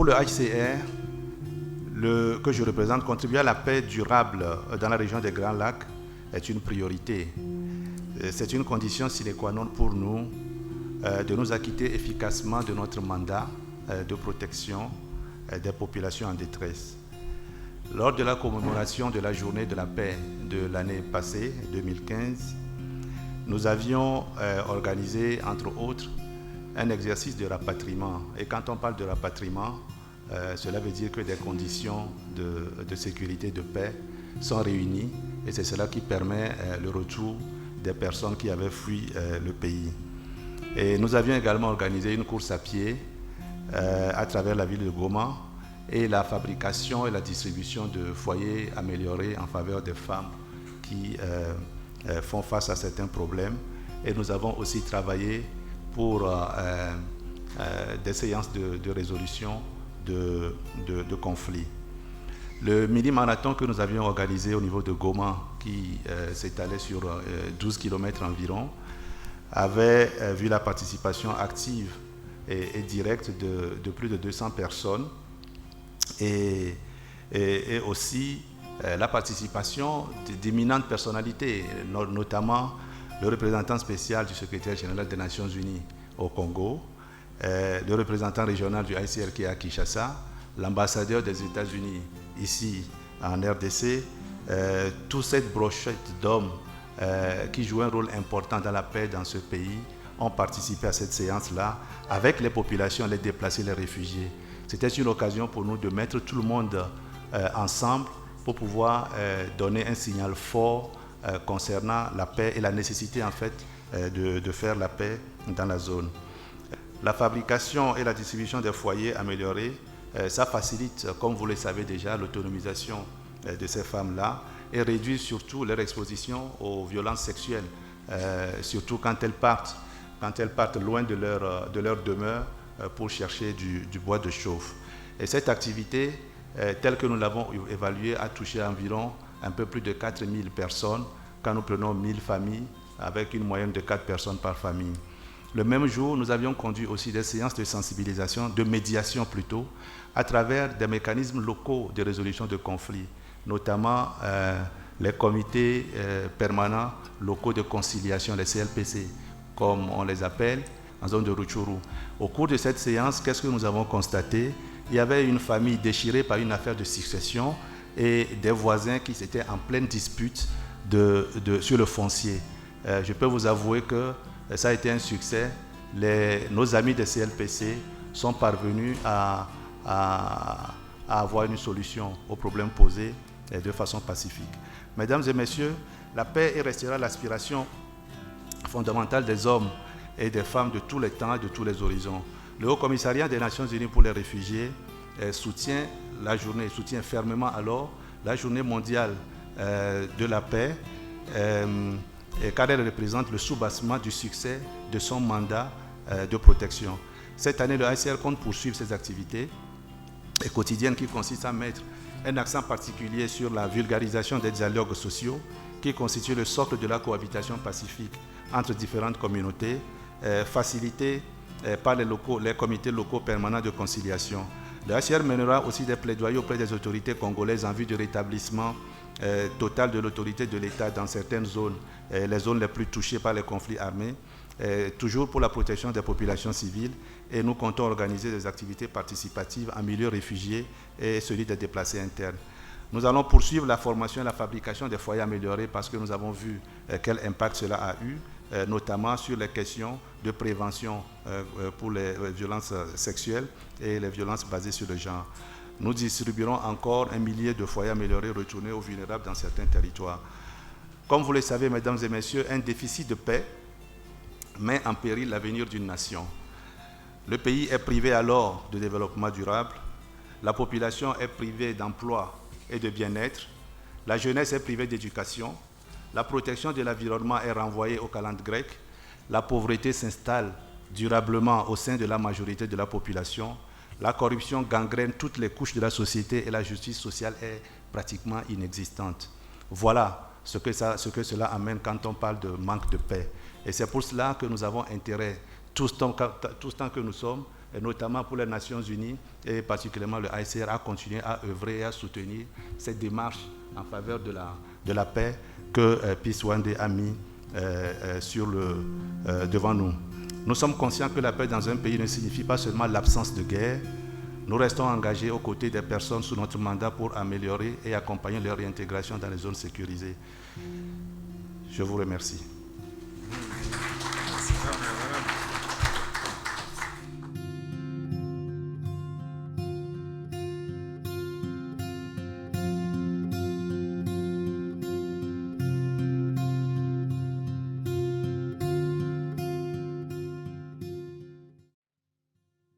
Pour le HCR, que je représente, contribuer à la paix durable dans la région des Grands Lacs est une priorité. C'est une condition sine qua non pour nous de nous acquitter efficacement de notre mandat de protection des populations en détresse. Lors de la commémoration de la journée de la paix de l'année passée, 2015, nous avions organisé, entre autres, un exercice de rapatriement. Et quand on parle de rapatriement, cela veut dire que des conditions de sécurité, de paix sont réunies et c'est cela qui permet le retour des personnes qui avaient fui le pays. Et nous avions également organisé une course à pied à travers la ville de Goma et la fabrication et la distribution de foyers améliorés en faveur des femmes qui font face à certains problèmes. Et nous avons aussi travaillé pour des séances de résolution de conflits. Le mini-marathon que nous avions organisé au niveau de Goma, qui s'étalait sur 12 km environ, avait vu la participation active et directe de plus de 200 personnes et aussi la participation d'éminentes personnalités, notamment le représentant spécial du secrétaire général des Nations Unies au Congo, le représentant régional du ICR qui est à Kinshasa, l'ambassadeur des États-Unis ici en RDC, toute cette brochette d'hommes qui jouent un rôle important dans la paix dans ce pays ont participé à cette séance-là avec les populations, les déplacés, les réfugiés. C'était une occasion pour nous de mettre tout le monde ensemble pour pouvoir donner un signal fort concernant la paix et la nécessité en fait de faire la paix dans la zone. La fabrication et la distribution des foyers améliorés, ça facilite, comme vous le savez déjà, l'autonomisation de ces femmes-là et réduit surtout leur exposition aux violences sexuelles, surtout quand elles partent loin de leur demeure pour chercher du bois de chauffe. Et cette activité, telle que nous l'avons évaluée, a touché environ un peu plus de 4000 personnes quand nous prenons 1000 familles avec une moyenne de 4 personnes par famille. Le même jour, nous avions conduit aussi des séances de sensibilisation, de médiation plutôt, à travers des mécanismes locaux de résolution de conflits, notamment les comités permanents locaux de conciliation, les CLPC, comme on les appelle, en zone de Rutshuru. Au cours de cette séance, qu'est-ce que nous avons constaté? Il y avait une famille déchirée par une affaire de succession et des voisins qui étaient en pleine dispute sur le foncier. Je peux vous avouer que ça a été un succès. Nos amis des CLPC sont parvenus à avoir une solution aux problèmes posés de façon pacifique. Mesdames et messieurs, la paix restera l'aspiration fondamentale des hommes et des femmes de tous les temps et de tous les horizons. Le Haut Commissariat des Nations Unies pour les réfugiés soutient fermement alors la journée mondiale de la paix car elle représente le soubassement du succès de son mandat de protection. Cette année, le HCR compte poursuivre ses activités quotidiennes qui consistent à mettre un accent particulier sur la vulgarisation des dialogues sociaux qui constituent le socle de la cohabitation pacifique entre différentes communautés, facilitée par les comités locaux permanents de conciliation. Le HCR mènera aussi des plaidoyers auprès des autorités congolaises en vue du rétablissement total de l'autorité de l'État dans certaines zones, les zones les plus touchées par les conflits armés, toujours pour la protection des populations civiles, et nous comptons organiser des activités participatives en milieu réfugié et celui des déplacés internes. Nous allons poursuivre la formation et la fabrication des foyers améliorés parce que nous avons vu quel impact cela a eu, notamment sur les questions de prévention pour les violences sexuelles et les violences basées sur le genre. Nous distribuerons encore 1 millier de foyers améliorés retournés aux vulnérables dans certains territoires. Comme vous le savez, mesdames et messieurs, un déficit de paix met en péril l'avenir d'une nation. Le pays est privé alors de développement durable, la population est privée d'emploi et de bien-être, la jeunesse est privée d'éducation, la protection de l'environnement est renvoyée aux calendes grecques, la pauvreté s'installe durablement au sein de la majorité de la population, la corruption gangrène toutes les couches de la société et la justice sociale est pratiquement inexistante. Voilà ce que cela amène quand on parle de manque de paix. Et c'est pour cela que nous avons intérêt, tout ce temps que nous sommes, et notamment pour les Nations Unies et particulièrement le ACR, à continuer à œuvrer et à soutenir cette démarche en faveur de la paix que Peace One Day a mis devant nous. Nous sommes conscients que la paix dans un pays ne signifie pas seulement l'absence de guerre. Nous restons engagés aux côtés des personnes sous notre mandat pour améliorer et accompagner leur réintégration dans les zones sécurisées. Je vous remercie. Merci.